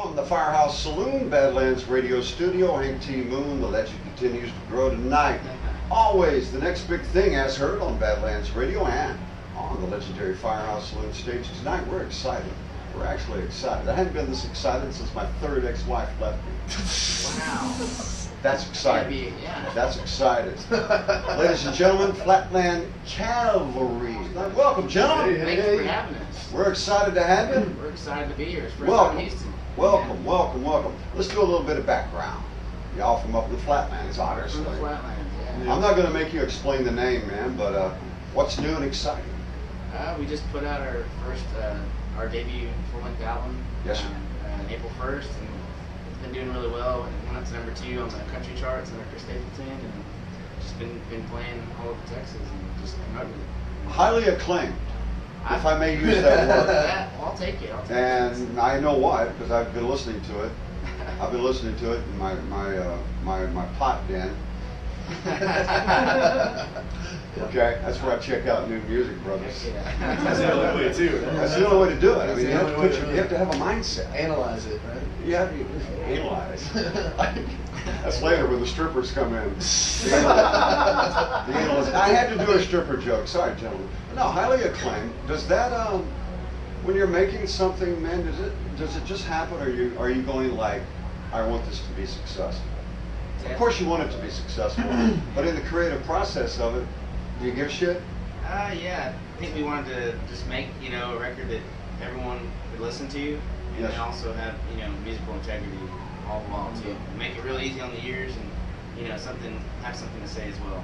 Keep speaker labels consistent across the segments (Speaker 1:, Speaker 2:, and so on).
Speaker 1: From the Firehouse Saloon, Badlands Radio Studio, Hank T. Moon, the legend continues to grow tonight. Always the next big thing as heard on Badlands Radio and on the legendary Firehouse Saloon stage. Tonight we're excited. We're actually excited. I hadn't been this excited since my third ex-wife left me.
Speaker 2: Wow.
Speaker 1: That's exciting.
Speaker 2: Yeah.
Speaker 1: That's exciting. Ladies and gentlemen, Flatland Cavalry. Welcome, gentlemen.
Speaker 2: Thank you for having us.
Speaker 1: We're excited to have you.
Speaker 2: We're excited to be here. It's first time
Speaker 1: Welcome.
Speaker 2: in Houston.
Speaker 1: Welcome, welcome, welcome. Let's do a little bit of background. Y'all from up in the Flatlands, obviously.
Speaker 2: From the Flatlands, yeah.
Speaker 1: I'm not going to make you explain the name, man, but what's new and exciting?
Speaker 2: We just put out our first, our debut full-length album.
Speaker 1: Yes, sir.
Speaker 2: April 1st, and it's been doing really well. It went up to #2 on the country charts in Chris Stapleton, and just been playing all over Texas and just promoting it.
Speaker 1: Highly acclaimed, if I may use that word.
Speaker 2: I'll take it.
Speaker 1: And I know why, because I've been listening to it. I've been listening to it in my pot den. Okay, that's where I check out new music, brothers.
Speaker 2: Yeah.
Speaker 3: That's the only way too, right?
Speaker 1: That's the only way to do it. I
Speaker 3: That's
Speaker 1: mean,
Speaker 3: the
Speaker 1: you have,
Speaker 3: only
Speaker 1: to
Speaker 3: way
Speaker 1: put
Speaker 3: to
Speaker 1: you have to have a mindset.
Speaker 3: Analyze it, right?
Speaker 1: You have to analyze. That's later when the strippers come in. I had to do a stripper joke. Sorry, gentlemen. No, highly acclaimed. Does that when you're making something, man, does it just happen, or are you going like, I want this to be successful? Of course, you want it to be successful, but in the creative process of it, do you give a shit?
Speaker 2: Yeah. I think we wanted to just make, a record that everyone could listen to, and
Speaker 1: Yes.
Speaker 2: then also have, musical integrity all the while too. Make it really easy on the ears, and have something to say as well.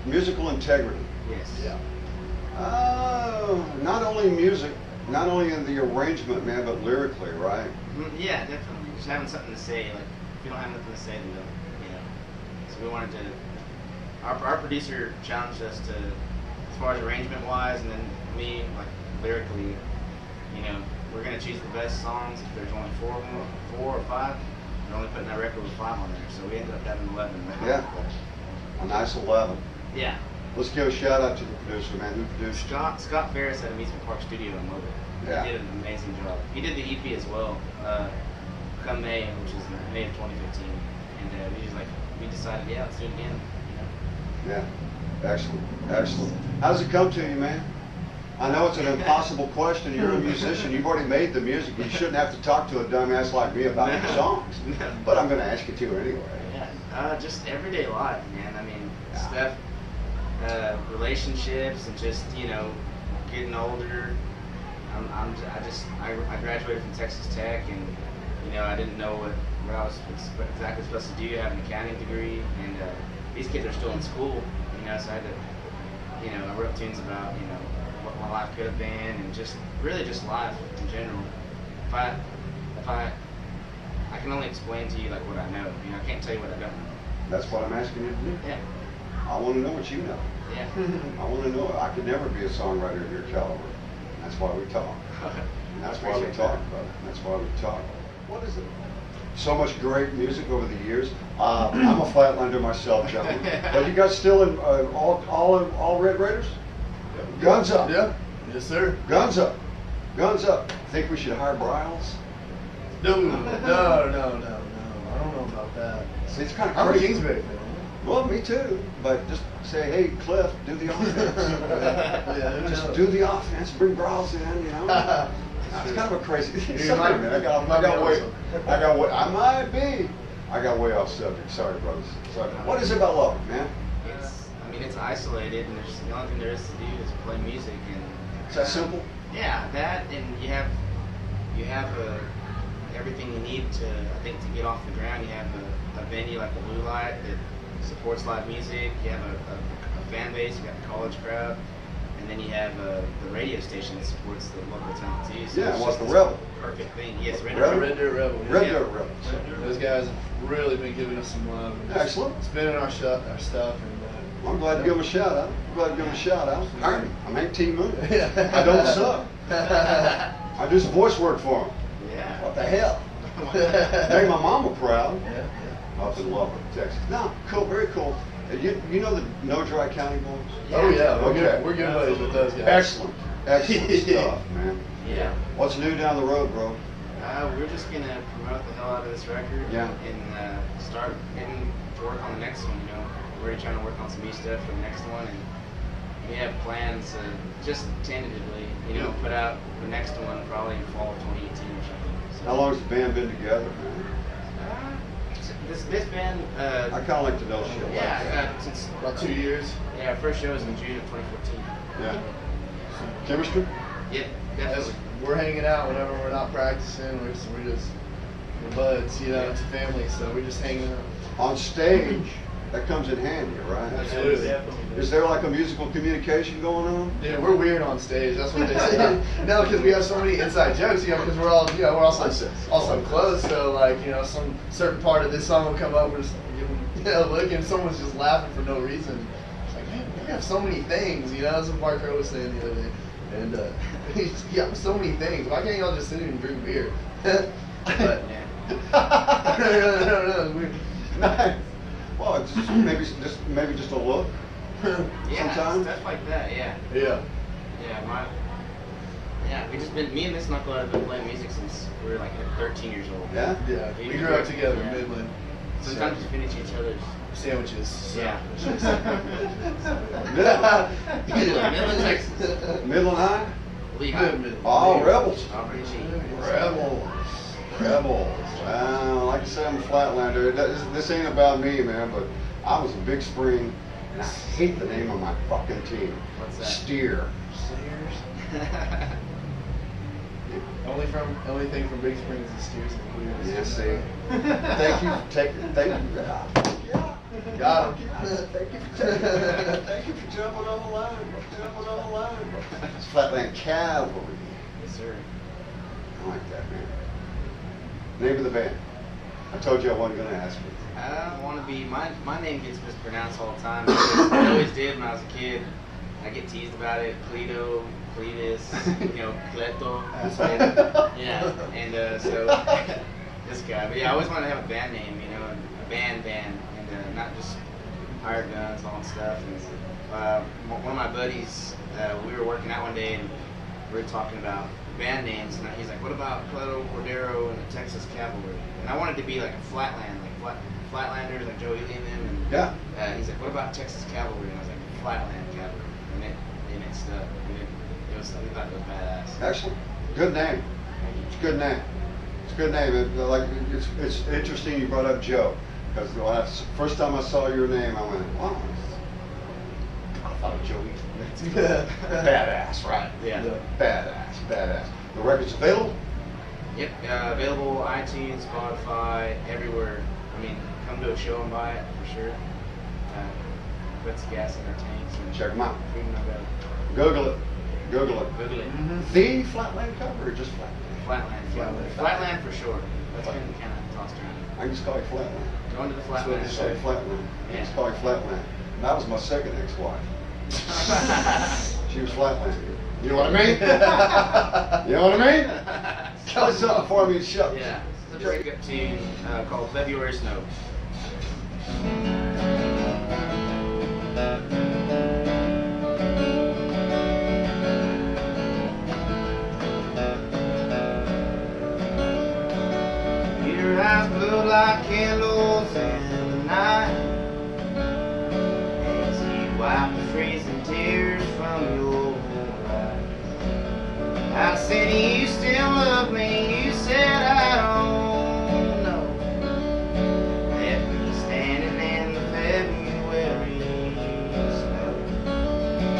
Speaker 1: Musical integrity.
Speaker 2: Yes.
Speaker 3: Yeah.
Speaker 1: Not only music, not only in the arrangement, man, but lyrically, right?
Speaker 2: Yeah, definitely. Just having something to say. Like, if you don't have nothing to say, then don't. So we wanted to. Our producer challenged us to, as far as arrangement wise, and then me, like lyrically, we're gonna choose the best songs. If there's only four or five, we're only putting that record with 5 on there. So we ended up having 11.
Speaker 1: Yeah. A nice 11.
Speaker 2: Yeah.
Speaker 1: Let's give a shout out to the producer, man. Who produced?
Speaker 2: Scott Ferris at Amusement Park Studio in Mobile.
Speaker 1: Yeah.
Speaker 2: He did an amazing job. He did the EP as well, come May, which is May of 2015. And we decided, let's do it again.
Speaker 1: Yeah. Excellent. Excellent. How does it come to you, man? I know it's an impossible question. You're a musician. You've already made the music. You shouldn't have to talk to a dumbass like me about your songs. But I'm going to ask you to anyway.
Speaker 2: Yeah. Just everyday life, man. I mean, stuff, relationships, and just getting older. I graduated from Texas Tech, and I didn't know what I was exactly supposed to do. I have an accounting degree, and these kids are still in school. So I had to, I wrote tunes about what my life could have been, and just really just life in general. If I can only explain to you like what I know. I can't tell you what I don't know.
Speaker 1: That's what I'm asking you to do.
Speaker 2: Yeah.
Speaker 1: I want to know what you know.
Speaker 2: Yeah.
Speaker 1: I want to know. I could never be a songwriter of your caliber. That's why we talk. That's why we talk about it. That's why we talk. What is it? So much great music over the years. I'm a Flatlander myself, gentlemen. But you guys still in all Red Raiders? Guns up.
Speaker 3: Yeah. Yes, sir.
Speaker 1: Guns up. Guns up. Think we should hire Bryles?
Speaker 3: No. I don't know about that.
Speaker 1: See, it's kind of
Speaker 3: I'm a
Speaker 1: crazy.
Speaker 3: Kingsbury fan.
Speaker 1: Well, me too. But just say, hey, Cliff, do the offense. Just do the offense. Bring Bryles in. It's kind of a crazy thing. Sorry, man. I might be. I got way off subject. Sorry, brothers. Sorry. What is it about love, man?
Speaker 2: It's isolated, and the only thing there is to do is play music, and
Speaker 1: Is that simple?
Speaker 2: yeah, that, and you have everything you need to get off the ground. You have a venue like the Blue Light that supports live music. You have a fan base. You got the college crowd, and then you have the radio station that supports the local town too. So
Speaker 1: Yeah,
Speaker 2: it's
Speaker 1: what's
Speaker 2: just
Speaker 1: the Rebel?
Speaker 2: Perfect thing. Yes,
Speaker 3: Red Dirt Rebel.
Speaker 1: Red
Speaker 2: Yeah.
Speaker 1: Dirt Rebels.
Speaker 3: Those guys have really been giving us some love. And just
Speaker 1: Excellent.
Speaker 3: spinning our stuff, and
Speaker 1: I'm glad to give him a shout out. Hire me. I'm Hank T. Moon. I don't suck. I do some voice work for him.
Speaker 2: Yeah.
Speaker 1: What the hell? Made my mama proud.
Speaker 3: Yeah.
Speaker 1: Up in Lubbock, Texas. No, cool, very cool. You know the No Dry County boys?
Speaker 3: Oh yeah.
Speaker 1: Okay.
Speaker 3: We're good buddies with those guys.
Speaker 1: Excellent. Excellent stuff, man.
Speaker 2: Yeah.
Speaker 1: What's new down the road, bro?
Speaker 2: We're just gonna promote the hell out of this record
Speaker 1: Yeah.
Speaker 2: and start getting to work on the next one. You know, we're already trying to work on some new stuff for the next one, and we have plans just tentatively, you know, put out the next one probably in fall of 2018 or something. So,
Speaker 1: How long has the band been together, man?
Speaker 2: this band,
Speaker 1: I kind of like to know shit.
Speaker 2: yeah, since
Speaker 3: About 2 years.
Speaker 2: yeah, our first show was in June of 2014.
Speaker 1: Yeah. Chemistry?
Speaker 2: Yeah, definitely.
Speaker 3: We're hanging out whenever we're not practicing. We're buds, you know. It's a family, so we're just hanging out.
Speaker 1: On stage, that comes in handy, right?
Speaker 3: Absolutely.
Speaker 1: Is there like a musical communication going on?
Speaker 3: Dude, we're weird on stage. That's what they say. No, because we have so many inside jokes, you know. Because we're all, you know, we're also close. So like, you know, some certain part of this song will come up, we're just, you know, look, and someone's just laughing for no reason. It's like, man, we have so many things, you know. That's what Parker was saying the other day. And you have so many things. Why can't y'all just sit here and drink beer? But
Speaker 2: Yeah.
Speaker 3: no.
Speaker 1: Nice. Well, it's maybe just a look.
Speaker 2: Yeah,
Speaker 1: Sometimes.
Speaker 2: stuff like that. Yeah.
Speaker 3: Yeah.
Speaker 2: Yeah, we just been, me and this knucklehead have been playing music since we were like 13 years old.
Speaker 1: Yeah.
Speaker 3: Yeah. We grew up together in Midland.
Speaker 2: Sometimes we finish each other's.
Speaker 3: Sandwiches. So.
Speaker 2: Yeah.
Speaker 1: Midland.
Speaker 2: Texas.
Speaker 1: Midland High.
Speaker 2: Lehigh.
Speaker 3: Midland.
Speaker 1: Oh, Rebels.
Speaker 2: Auburn G.
Speaker 1: Rebels. Like I said, I'm a flatlander. This ain't about me, man, but I was in Big Spring, and I hate the name of my fucking team.
Speaker 2: What's that?
Speaker 1: Steer.
Speaker 3: Only thing from Big Springs is steers and queers.
Speaker 1: Yes, see. Thank you for taking. Thank you. Yeah.
Speaker 3: Got him.
Speaker 1: Thank you for taking. Thank you for jumping on the line. It's Flatland Cavalry.
Speaker 2: Yes, sir.
Speaker 1: I like that, man. Name of the band. I told you I wasn't going to ask you.
Speaker 2: I want to be, my name gets mispronounced all the time. I always did when I was a kid. I get teased about it. Cleto, Cletus, you know, Cleto. Yeah, and so this guy. But yeah, I always wanted to have a band name, you know, a band, and not just hired guns, all that stuff. And one of my buddies, we were working out one day and we were talking about band names, and he's like, "What about Cleto, Cordero, and the Texas Cavalry?" And I wanted to be like a flatland, like Flatlanders, like Joe Ely and them. And
Speaker 1: Yeah.
Speaker 2: he's like, "What about Texas Cavalry?" And I was like, "Flatland Cavalry," and it stuck. We thought it was badass.
Speaker 1: Excellent. Good name. It's a good name. It's a good name. It's interesting you brought up Joe, because the first time I saw your name, I went, "Wow." I thought of Joe Ely. Badass, right?
Speaker 2: Yeah.
Speaker 1: Badass. The record's available?
Speaker 2: Yep. Available iTunes, Spotify, everywhere. I mean, come to a show and buy it for sure. Put some gas in our tanks and
Speaker 1: Check them out.
Speaker 2: food in our belly.
Speaker 1: Google it.
Speaker 2: Google it.
Speaker 1: The Flatland cover or just Flatland?
Speaker 2: Flatland for sure. That's been kind of tossed around.
Speaker 1: I can just call it Flatland.
Speaker 2: Going to the
Speaker 1: That's what they
Speaker 2: Flatland.
Speaker 1: say, Flatland. I
Speaker 2: Yeah.
Speaker 1: just call it Flatland. And that was my second ex-wife. She was Flatland. You know what I mean? You know what I mean? Tell us something for me and shut.
Speaker 2: Yeah. It's a breakup tune called February Snow. Your eyes glow like candles in the night as you wipe the freezing tears from your eyes. I said, "You still love me?" You said, "I don't know." Left me standing in the February snow.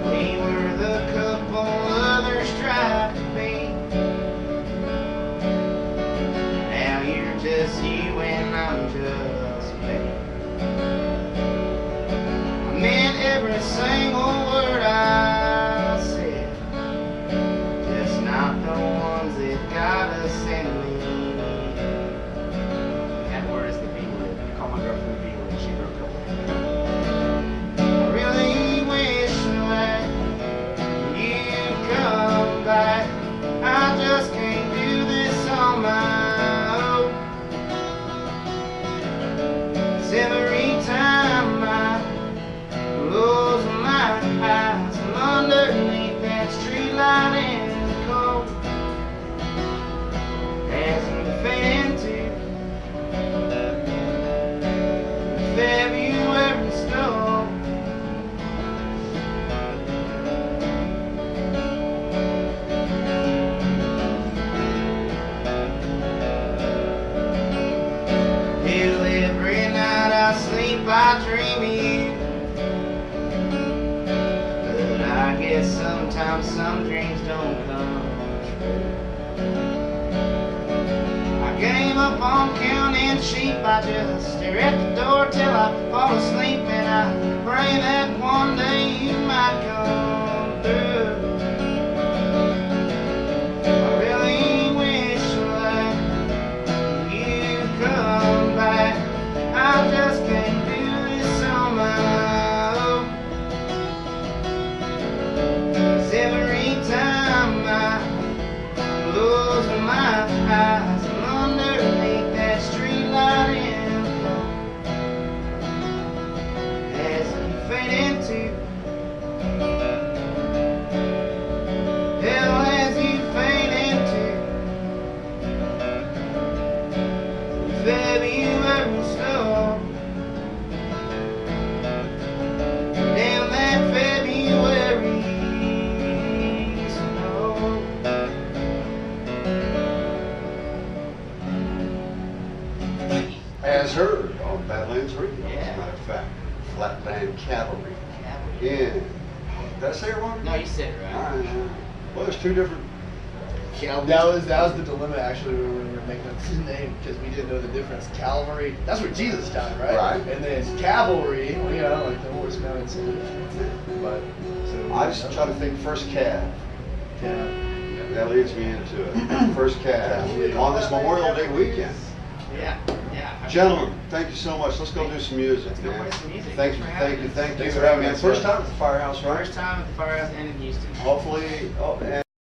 Speaker 2: We were the couple others tried to be. Now you're just you and I'm just me. I meant every single word I said, just not the ones that got us in the end. That word is the B word. I call my girlfriend the B word. She broke up. I really wish that you'd come back. I just can't do this on my own. 'Cause every time I close my guess sometimes some dreams don't come true. I gave up on counting sheep. I just stare at the door till I fall asleep, and I pray that one day you might come through. I really wish that you'd come back. I just can't do this on my own. 'Cause every time I close my eyes, I'm underneath that streetlight in the cold. As you fade into hell, as you fade into February snow. Damn that February snow.
Speaker 1: As heard on Badlands Radio, as
Speaker 2: Yeah.
Speaker 1: a matter of fact, Flatland Cavalry.
Speaker 2: Cavalry.
Speaker 1: In, did I say it wrong?
Speaker 2: No, you said it
Speaker 1: All
Speaker 2: right.
Speaker 1: right, yeah. Well, there's two different.
Speaker 3: That was the dilemma actually when we were making up his name, because we didn't know the difference. Cavalry, that's where Jesus died, right?
Speaker 1: Right.
Speaker 3: And then cavalry, well, you know, like the horse mounted soldier. But so
Speaker 1: I just try to think first calf.
Speaker 3: yeah.
Speaker 1: That leads me into it. First calf on this Memorial Day weekend.
Speaker 2: Yeah, yeah.
Speaker 1: Gentlemen, thank you so much. Let's go do some music,
Speaker 2: Let's go
Speaker 1: man.
Speaker 2: play some music.
Speaker 1: Thank you,
Speaker 2: Thanks for
Speaker 1: thank
Speaker 2: having
Speaker 1: you,
Speaker 2: us.
Speaker 1: thank you
Speaker 3: Thanks
Speaker 1: for
Speaker 3: for
Speaker 1: having
Speaker 3: having
Speaker 1: me.
Speaker 3: us,
Speaker 1: First
Speaker 3: man.
Speaker 1: time at the Firehouse, right?
Speaker 2: First time at the Firehouse and in Houston.
Speaker 1: Hopefully, oh, and